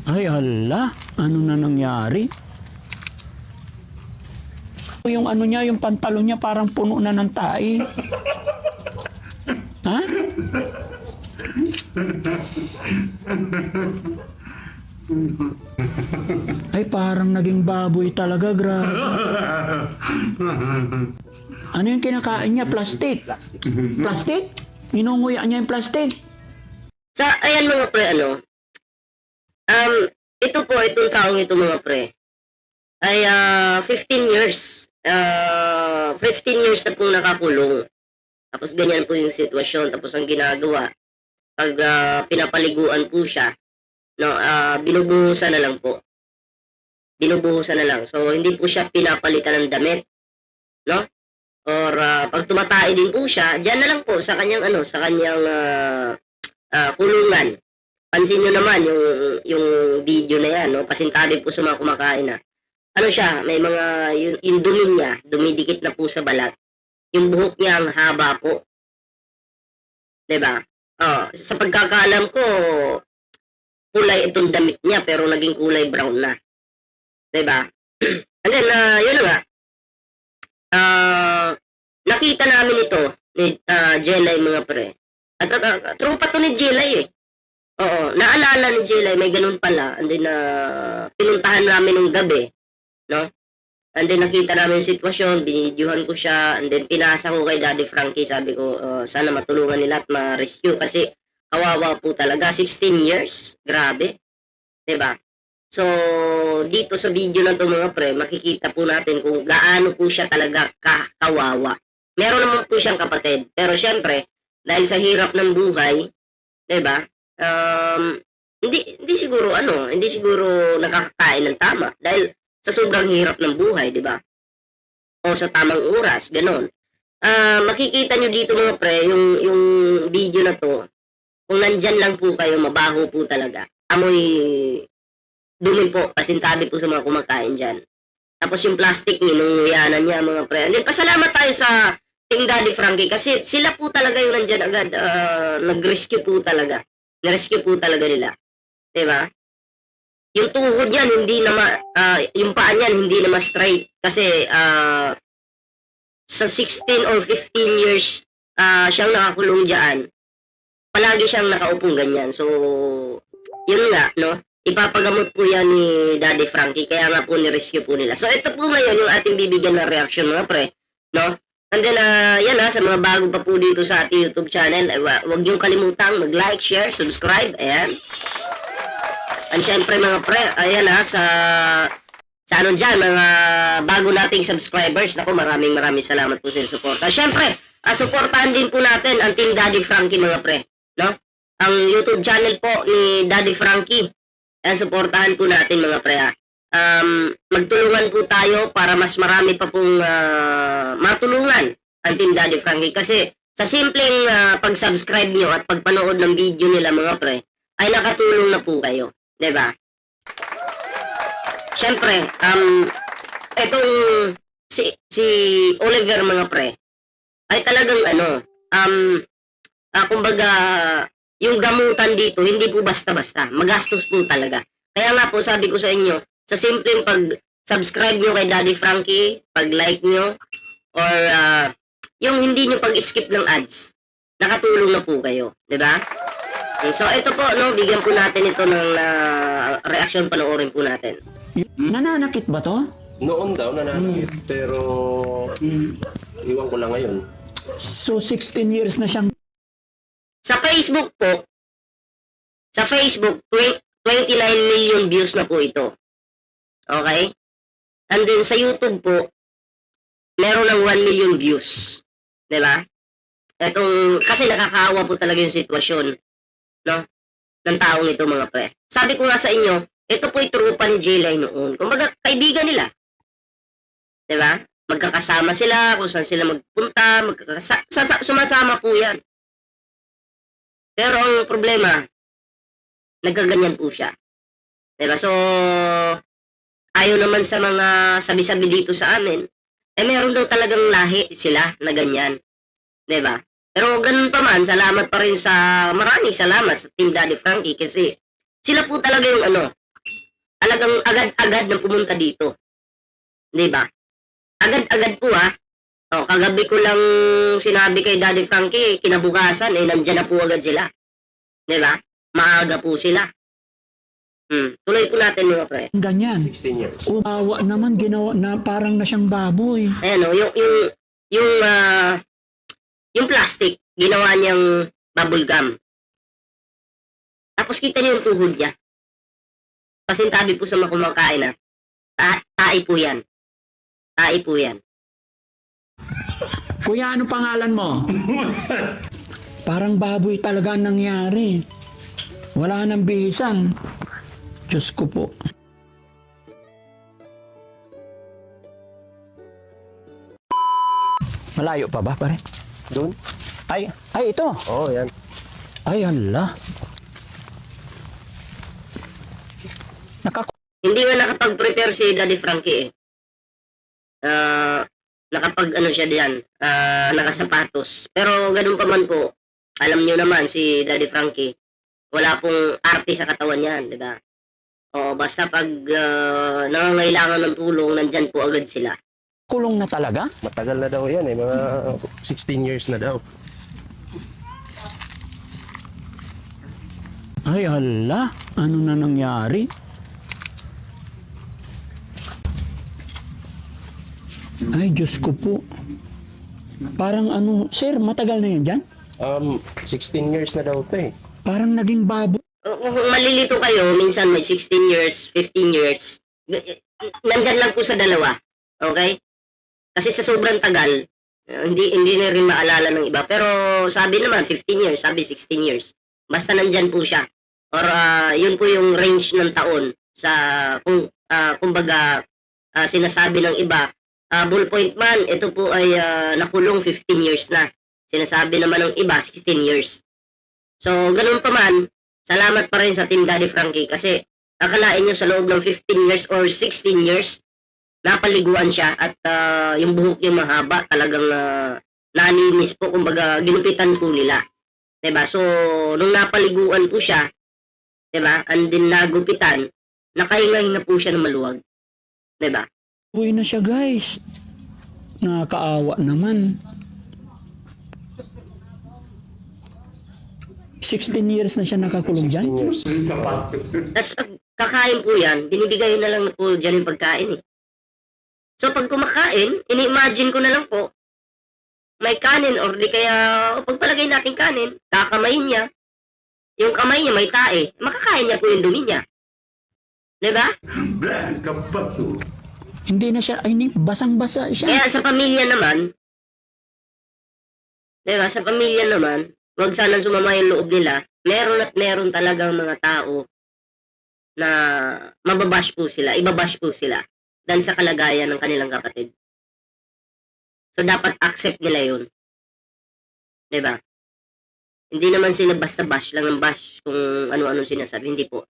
Ay, hala. Ano na nangyari? Yung ano niya, yung pantalon niya parang puno na ng tae. Ha? Ay, parang naging baboy talaga, grabe. Ano yung kinakain niya? Plastic? Plastic? Ninunguya niya yung plastic? Ayan mga pre, um, ito po, itong taong ito mga pre, ay 15 years. 15 years na pong nakakulong. Tapos ganyan po yung sitwasyon. Tapos ang ginagawa, pag pinapaliguan po siya, no, binubuhusan na lang po. Binubuhusan na lang. So, hindi po siya pinapalitan ng damit, no? Or pag tumatay din po siya, diyan na lang po sa kanyang kulungan. Pansin nyo naman yung video na yan, no? Pasintabi po sa mga kumakain na. Ano siya, may mga, yung dumi niya, dumidikit na po sa balat. Yung buhok niya ang haba po. 'Di ba? Sa pagkakaalam ko, kulay itong damit niya pero naging kulay brown na. 'Di ba? And then, yun na nga. Nakita namin ito ni Jelay mga pre. At tropa to ni Jelay eh. Oo, naalala ni Jelay, may ganun pala. And then, pinuntahan namin ng gabi, no? And then, nakita namin yung sitwasyon, binidyohan ko siya, and then, pinasa ko kay Daddy Frankie, sabi ko, sana matulungan nila at ma-rescue kasi kawawa po talaga, 16 years, grabe, 'di ba? So, dito sa video na to mga pre, makikita po natin kung gaano po siya talaga kawawa. Meron naman po siyang kapatid, pero syempre, dahil sa hirap ng buhay, 'di ba? Hindi siguro hindi siguro nakakakain ng tama dahil sa sobrang hirap ng buhay, 'di ba? O sa tamang oras, gano'n. Makikita nyo dito mga pre, yung video na to, kung nandyan lang po kayo, mabaho po talaga. Amoy dumi po, pasintabi po sa mga kumakain dyan. Tapos yung plastic, ninunguyanan niya mga pre. And then, pasalamat tayo sa Team Daddy Frankie kasi sila po talaga yung nandyan agad, nag-rescue po talaga. Na-rescue po talaga nila. Diba? Yung tuhod niyan, hindi na yung paa niyan, hindi na straight. Kasi, sa 16 or 15 years, siyang nakakulong dyan, palagi siyang nakaupong ganyan. So, yun nga, no? Ipapagamot po yan ni Daddy Frankie, kaya nga po ni-rescue po nila. So, ito po ngayon yung ating bibigyan ng reaction mga pre, no? And then, yan sa mga bago pa po dito sa ating YouTube channel, huwag niyong kalimutang mag-like, share, subscribe, ayan. And syempre mga pre, ayan sa dyan, mga bago nating subscribers, naku, maraming salamat po sa inyong suporta. Syempre, suportahan din po natin ang Team Daddy Frankie mga pre, no? Ang YouTube channel po ni Daddy Frankie. Ayan, suportahan po natin mga pre. Magtulungan po tayo para mas marami pa pong matulungan ang Team Daddy Frankie. Kasi sa simpleng pag-subscribe nyo at pagpanood ng video nila mga pre, ay nakatulong na po kayo. 'Di ba? Siyempre, itong si Oliver mga pre, ay talagang kumbaga, yung gamutan dito, hindi po basta-basta. Magastos po talaga. Kaya nga po, sabi ko sa inyo, sa simpleng pag-subscribe nyo kay Daddy Frankie, pag-like nyo, or yung hindi nyo pag-skip ng ads, nakatulong na po kayo. 'Di ba? So, ito po, no, bigyan po natin ito ng reaction, panoorin po natin. Nananakit ba to? Noon daw nananakit, pero iwan ko lang ngayon. So, 16 years na siyang... Sa Facebook po, 29 million views na po ito. Okay? And then sa YouTube po, meron ng 1 million views. 'Di ba? Kasi nakakaawa po talaga yung sitwasyon, no, ng taong ito mga pre. Sabi ko nga sa inyo, ito po tropa ni Jelay noon. Kumbaga, kaibigan nila. 'Di ba? Magkakasama sila, kung saan sila magpunta, sumasama po yan. Pero ang problema, nagkaganyan po siya. 'Di ba? So, ayaw naman sa mga sabi-sabi dito sa amin, meron daw talagang lahi sila na ganyan. 'Di ba? Pero ganun pa man, salamat pa rin maraming salamat sa Team Daddy Frankie kasi sila po talaga yung talagang agad-agad na pumunta dito. Di ba? Agad-agad po kagabi ko lang sinabi kay Daddy Frankie, kinabukasan, nandyan na po agad sila. Di ba? Maaga po sila. Tuloy po natin mga pre. Ganyan. 16 years. Umawa naman, ginawa na parang na siyang baboy. Ayan yung plastic, ginawa niyang bubble gum. Tapos kita niyo yung tuhod niya. Pasintabi po sa mga kumakain tae po yan. Tae po yan. Kuya, ano pangalan mo? Parang baboy talaga ang nangyari. Wala nang bihisan. Diyos ko po. Malayo pa ba, pare? Doon? Ay, ito. Oo, yan. Ay, hala. Hindi nga nakapag-prepare si Daddy Frankie nakapag siya diyan, nakasapatos. Pero ganun pa man po, alam niyo naman si Daddy Frankie, wala pong arte sa katawan niyan, di ba? O basta pag nangangailangan ng tulong, nandyan po agad sila. Kulong na talaga? Matagal na daw yan mga 16 years na daw. Ay, hala. Ano na nangyari? Ay, Diyos ko po. Parang sir, matagal na yan dyan? 16 years na daw ito Parang naging baboy. Kung malilito kayo, minsan may 16 years, 15 years, nandyan lang po sa dalawa. Okay? Kasi sa sobrang tagal, hindi na rin maalala ng iba. Pero sabi naman, 15 years, sabi 16 years. Basta nandyan po siya. Or yun po yung range ng taon sa, kumbaga, sinasabi ng iba, ballpoint man, ito po ay nakulong 15 years na. Sinasabi naman ng iba, 16 years. So, ganun pa man, salamat pa rin sa Team Daddy Frankie kasi akalain nyo sa loob ng 15 years or 16 years, napaliguan siya at yung buhok niya mahaba, talagang nalinis po, kumbaga ginupitan po nila. Diba? So, nung napaliguan po siya, diba? And then nagupitan, nakahinga-hinga po siya ng maluwag. Diba? Uwi na siya, guys. Nakakaawa naman. 16 years na siya nakakulong 16 dyan? years. Tapos pag kakain po yan, binibigay na lang po dyan yung pagkain So pag kumakain, ini-imagine ko na lang po, may kanin or di kaya pagpalagay natin kanin, kakamayin niya, yung kamay niya may tae, makakain niya po yung dumi niya. Diba? Hindi na siya, hindi, basang-basa siya. Kaya sa pamilya naman, diba, sa pamilya naman, wag sana sumama yung loob nila, meron at meron talagang mga tao na mababash po sila, ibabash po sila dahil sa kalagayan ng kanilang kapatid. So, dapat accept nila yun. Diba? Hindi naman sila basta bash lang ng bash kung ano-ano sinasabi. Hindi po.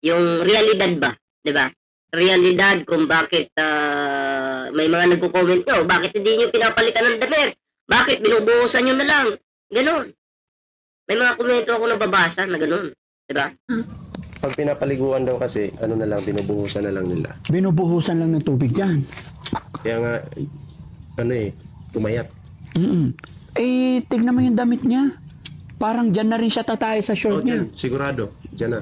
Yung realidad ba? Diba? Realidad kung bakit may mga nagko-comment nyo, bakit hindi nyo pinapalitan ng damit? Bakit binubuhusan nyo na lang? Ganon. May mga komento ako nababasa na ganon. Diba? Pag pinapaliguan daw kasi, na lang, binubuhusan na lang nila. Binubuhusan lang ng tubig yan. Kaya nga, tumayat. Eh, tignan mo yung damit niya. Parang dyan na rin siya tatay sa short niya. Dyan, sigurado. Dyan na.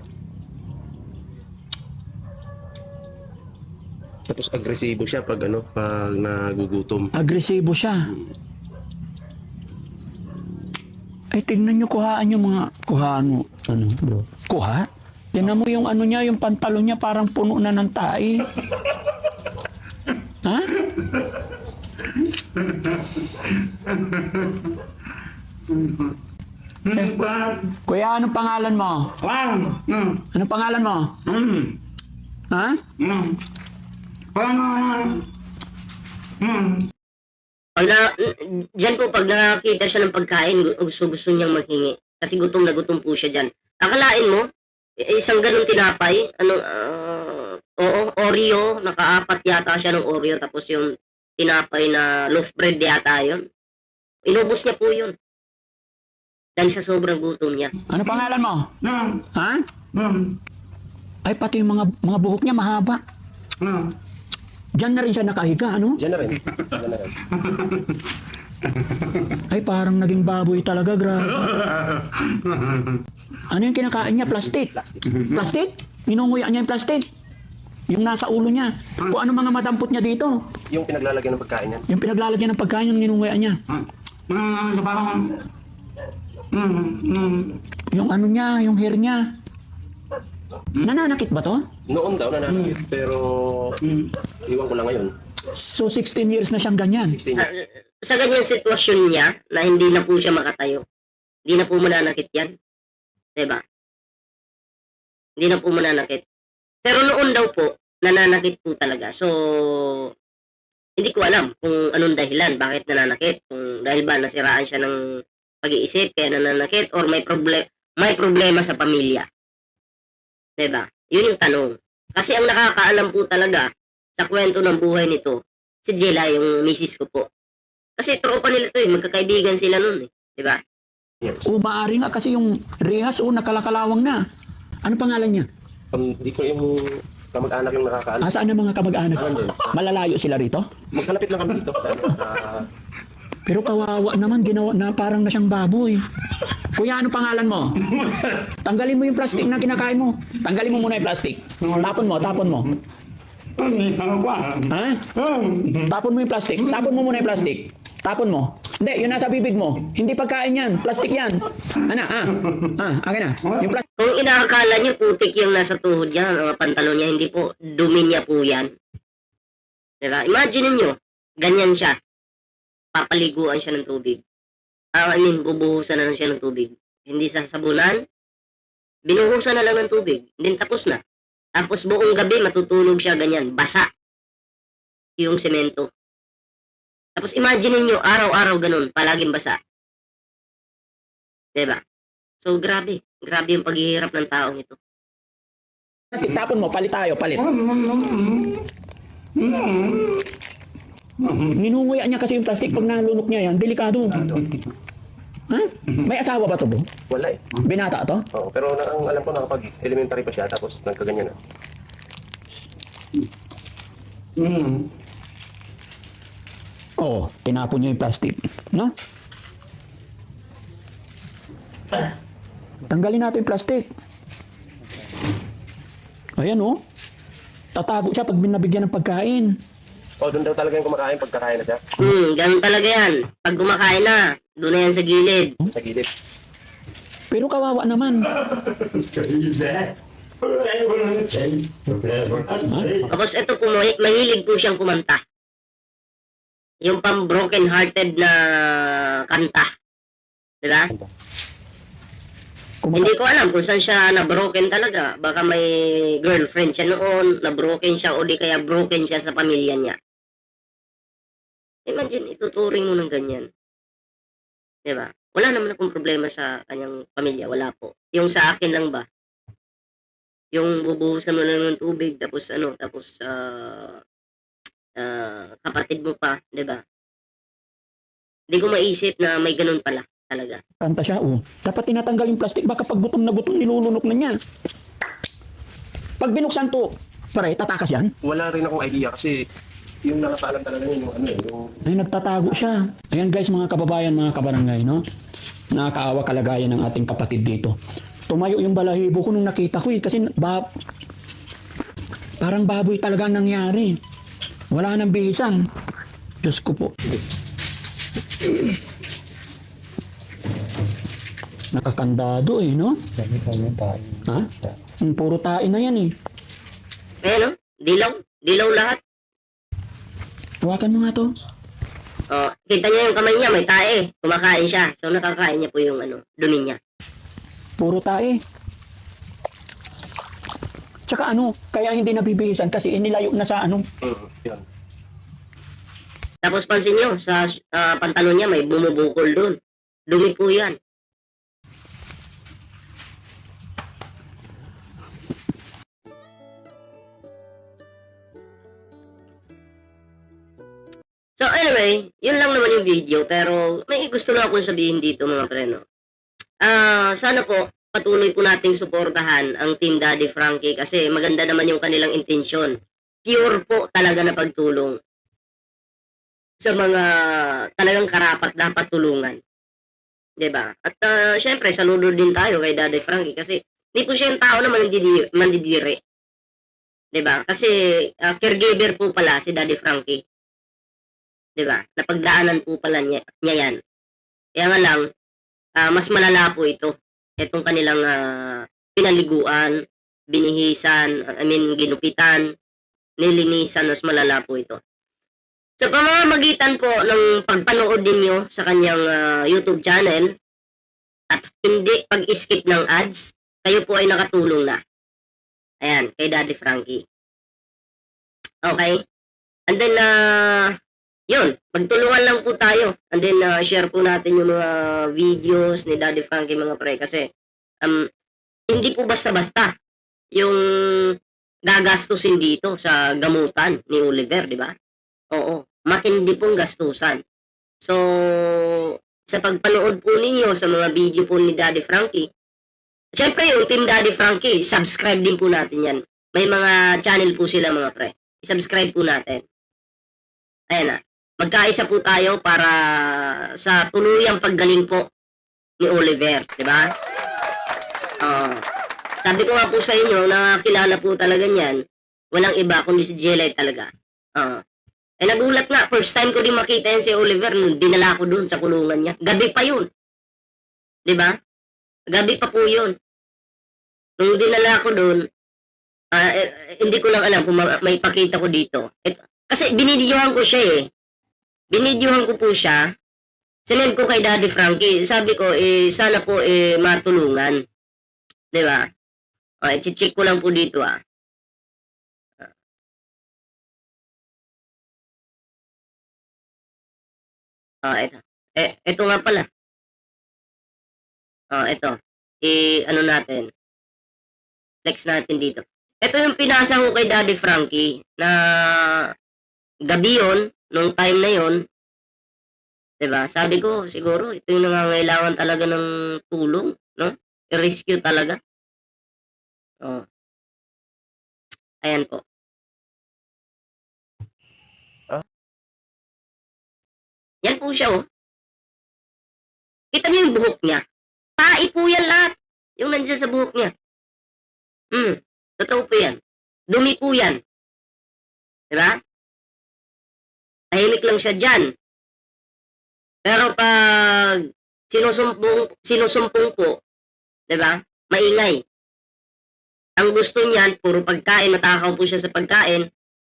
Tapos agresibo siya pag pag nagugutom. Agresibo siya. Ay, tignan nyo, kuhaan yung mga, kuhaan mo. Ano, bro? Kuha? Tignan mo yung niya, yung pantalon niya parang puno na ng tae. Ha? Kuya, anong pangalan mo? Anong pangalan mo? Ha? Diyan po, pag nakakita siya ng pagkain, gusto niyang maghingi. Kasi gutom na gutom po siya dyan. Akalain mo, isang ganun tinapay, Oreo, nakaapat yata siya ng Oreo, tapos yung tinapay na loaf bread yata yun. Inubos niya po yun. Dahil sa sobrang gutom niya. Ano pangalan mo? Ha? Ay, pati yung mga buhok niya mahaba. Diyan na rin siya nakahiga, ano? Diyan na rin. Diyan na rin. Ay, parang naging baboy talaga, grabe. Ano yung kinakain niya? Plastic. Plastic. Plastic? Ninunguya niya yung plastic. Yung nasa ulo niya. Kung ano mga madampot niya dito. Yung pinaglalagyan ng pagkain yan. Yung pinaglalagyan ng pagkain, yung ninunguya niya. Yung ano niya, yung hair niya. Nananakit ba to? Noon daw nananakit. Pero iwan ko lang ngayon. So, 16 years na siyang ganyan. 16 Ah, years. sa ganyan sitwasyon niya, na hindi na po siya makatayo, hindi na po mananakit yan. Diba? Hindi na po mananakit. Pero noon daw po, nananakit po talaga. So, hindi ko alam kung anong dahilan, bakit nananakit. Kung dahil ba nasiraan siya ng pag-iisip, kaya nananakit, or may problema sa pamilya. Diba? Yun yung tanong. Kasi ang nakakaalam po talaga sa kwento ng buhay nito, si Jela, yung misis ko po. Kasi tropa nila to eh, magkakaibigan sila nun eh. Diba? O, maaari nga kasi yung rehas, nakalakalawang na. Ano pangalan niya? Hindi ko yung kamag-anak yung nakakaalam. Saan ang mga kamag-anak? Malalayo sila rito? Magkalapit lang kami dito. Pero kawawa naman, ginawa na parang na siyang baboy. Kuya, ano pangalan mo? Tanggalin mo yung plastic na kinakain mo. Tanggalin mo muna yung plastic. Tapon mo, tapon mo. Ha? Tapon mo yung plastic. Tapon mo muna yung plastic. Tapon mo. Hindi, yun nasa bibig mo. Hindi pagkain yan. Plastic yan. Akin na. Yung plastic. Kung inaakala niyo putik yung nasa tuhod niya, mga pantalon niya, hindi po, dumi niya po yan. Diba? Imagine niyo, ganyan siya. Papaliguan siya ng tubig. Bubuhusan na lang siya ng tubig. Hindi sasabunan, binuhusan na lang ng tubig. Then tapos na. Tapos buong gabi matutulog siya ganyan, basa yung semento. Tapos imagine niyo araw-araw ganun, palaging basa. 'Di ba? So grabe yung paghihirap ng taong ito. Tapon mo, palit tayo, palit. Ninunguya niya kasi yung plastic pag nalunok niya yan, delikado. Ha? May asawa ba to, bro? Wala eh. Binata to? Oo, pero ang alam ko nakapag-elementary pa siya tapos nagkaganyan na. Oo, tinapon niya yung plastic. No? Tanggalin natin yung plastic. Ayan oh. Tatago siya pag binabigyan ng pagkain. Doon daw talaga yung kumakain pagkakain na siya. Ganun talaga yan. Pag kumakain na, doon na yan sa gilid. Sa gilid. Pero kawawa naman. Tapos ito po, mahilig po siyang kumanta. Yung pang broken hearted na kanta. Diba? Hindi ko alam kung saan siya na-broken talaga. Baka may girlfriend siya noon, na-broken siya, o di kaya broken siya sa pamilya niya. Imagine, ituturing mo ng ganyan. Diba? Wala naman akong problema sa kanyang pamilya. Wala po. Yung sa akin lang ba? Yung bubuhusan mo lang ng tubig, tapos kapatid mo pa, diba? Hindi ko maisip na may ganun pala talaga. Kanta siya, oh. Dapat tinatanggal yung plastic. Baka pag gutom na gutom, nilulunok na niya. Pag binuksan to, pare, tatakas yan. Wala rin akong idea kasi yung nakakaalam talaga yun, yung Ay, nagtatago siya. Ayan guys, mga kababayan, mga kabarangay, no? Nakakaawa kalagayan ng ating kapatid dito. Tumayo yung balahibo ko nung nakita ko eh. Kasi parang baboy talaga ang nangyari. Wala nang bihisan. Diyos ko po. Nakakandado eh, no? Ha? Puro tae na yan eh. Ayan, no? Dilaw lahat. Hawakan mo nga to. Oh, kita niya yung kamay niya, may tae. Kumakain siya. So nakakain niya po yung dumi niya. Puro tae. Tsaka kaya hindi nabibihisan kasi inilayo na sa yun. Tapos pansin niyo, sa pantalon niya may bumubukol doon. Dumi po yan. So anyway, yun lang naman yung video, pero may gusto lang akong sabihin dito mga preno. Sana po, patuloy po nating suportahan ang Team Daddy Frankie kasi maganda naman yung kanilang intensyon. Pure po talaga na pagtulong sa mga talagang karapat dapat tulungan. 'Di ba? At syempre saludo din tayo kay Daddy Frankie kasi hindi po siya yung tao na mandidiri. 'Di ba? Kasi caregiver po pala si Daddy Frankie. 'Di ba? Napagdaanan po pala niya yan. Kaya nga lang, mas malala po ito. Itong kanilang pinaliguan, binihisan, ginupitan, nilinisan, mas malala po ito. Sa pamamagitan po ng pagpanood ninyo sa kanyang YouTube channel at hindi pag-skip ng ads, kayo po ay nakatulong na. Ayan, kay Daddy Frankie. Okay? And then, yun, magtulungan lang po tayo. And then, share po natin yung mga videos ni Daddy Frankie mga pre. Kasi, hindi po basta-basta yung gagastusin dito sa gamutan ni Oliver, di ba? Oo, matindi pong gastusan. So, sa pagpanood po ninyo sa mga video po ni Daddy Frankie, syempre yung Team Daddy Frankie, subscribe din po natin yan. May mga channel po sila mga pre. I-subscribe po natin. Ayan na. Magkaisa po tayo para sa tuluyang paggaling po ni Oliver, di ba? Sabi ko nga po sa inyo, nakakilala po talaga niyan, walang iba kundi si Jelay talaga. Nagulat nga, first time ko din makita yan si Oliver nung dinala ko dun sa kulungan niya. Gabi pa yun. Di ba? Gabi pa po yun. Nung dinala ko dun, hindi ko lang alam kung may pakita ko dito. Kasi binidyohan ko siya eh. Binidyohan ko po siya. Sinend ko kay Daddy Frankie. Sabi ko, sana po matulungan. Di ba? I-check ko lang po dito ito. Ito nga pala. Ito. Ano natin. Flex natin dito. Ito yung pinasa ko kay Daddy Frankie na gabi yun, nung time na yun. Diba? Sabi ko, siguro, ito yung nangangailangan talaga ng tulong, no? I-rescue talaga. Ayan po. Yan po siya, oh. Kita niyo yung buhok niya. Tai po yan lahat. Yung nandiyan sa buhok niya. Totoo po yan. Dumi po yan. Diba? Tahimik lang siya dyan. Pero pag sinusumpong po, diba? Maingay. Ang gusto niyan, puro pagkain, matakaw po siya sa pagkain.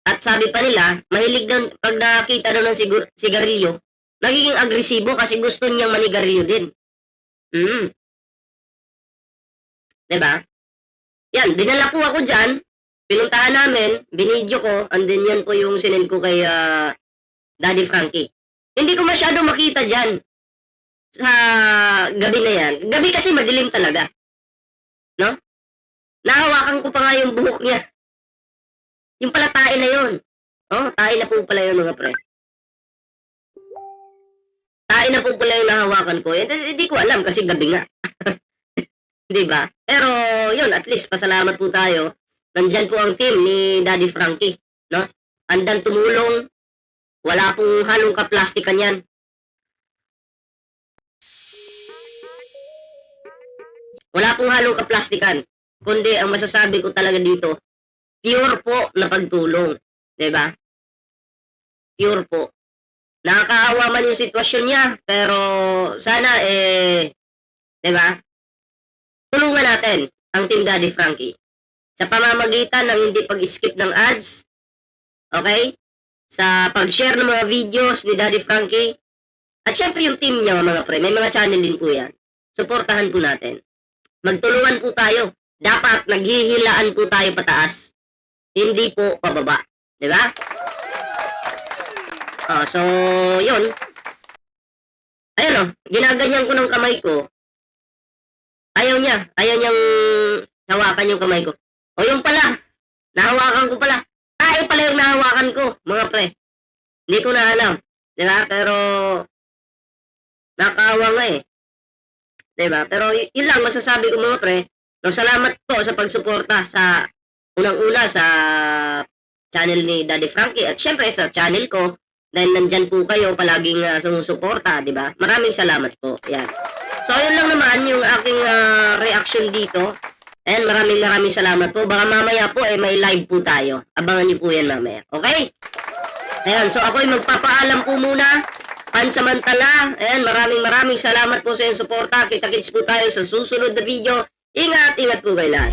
At sabi pa nila, mahilig daw, pag nakita daw ng sigarilyo, nagiging agresibo kasi gusto niyang manigarilyo din. Diba? Yan, dinala po ako dyan, pinuntahan namin, binidyo ko, and then yan po yung sinend ko kay Daddy Frankie. Hindi ko masyado makita dyan sa gabi na yan. Gabi kasi madilim talaga. No? Nahawakan ko pa nga yung buhok niya. Yung pala tae na yun. Tae na po pala yun mga pre. Tae na po pala yung nahawakan ko. Hindi ko alam kasi gabi nga. Diba? Pero yun, at least pasalamat po tayo. Nandyan po ang team ni Daddy Frankie. No? Andan tumulong. Wala pong halong kaplastikan yan. Wala pong halong kaplastikan. Kundi ang masasabi ko talaga dito, pure po na pagtulong. Diba? Pure po. Nakakaawa man yung sitwasyon niya, pero sana diba? Tulungan natin ang Team Daddy Frankie sa pamamagitan ng hindi pag-skip ng ads, okay? Sa pag-share ng mga videos ni Daddy Frankie, at syempre yung team niya mga pre, may mga channel din po yan. Suportahan po natin. Magtulungan po tayo. Dapat naghihilaan po tayo pataas, hindi po pababa. Diba? So, yun. Ayun ginaganyan ko ng kamay ko. Ayaw niyang hawakan yung kamay ko. Yung pala, nahawakan ko pala. Tayo pala yung nahawakan ko, mga pre. Hindi ko na alam. Diba? Pero, nakaawa nga Diba? Pero yun lang masasabi ko mga pre. No, salamat po sa pagsuporta sa unang-una sa channel ni Daddy Frankie at syempre sa channel ko dahil nandyan po kayo palaging sumusuporta, di ba? Maraming salamat po. Yan. So, yun lang naman yung aking reaction dito. And maraming salamat po. Baka mamaya po may live po tayo. Abangan niyo po yan mamaya. Okay? Ayan, so ako'y magpapaalam po muna. Pansamantala, ayan, maraming salamat po sa inyong suporta. Kita-kits po tayo sa susunod na video. Ingat po kayo lahat.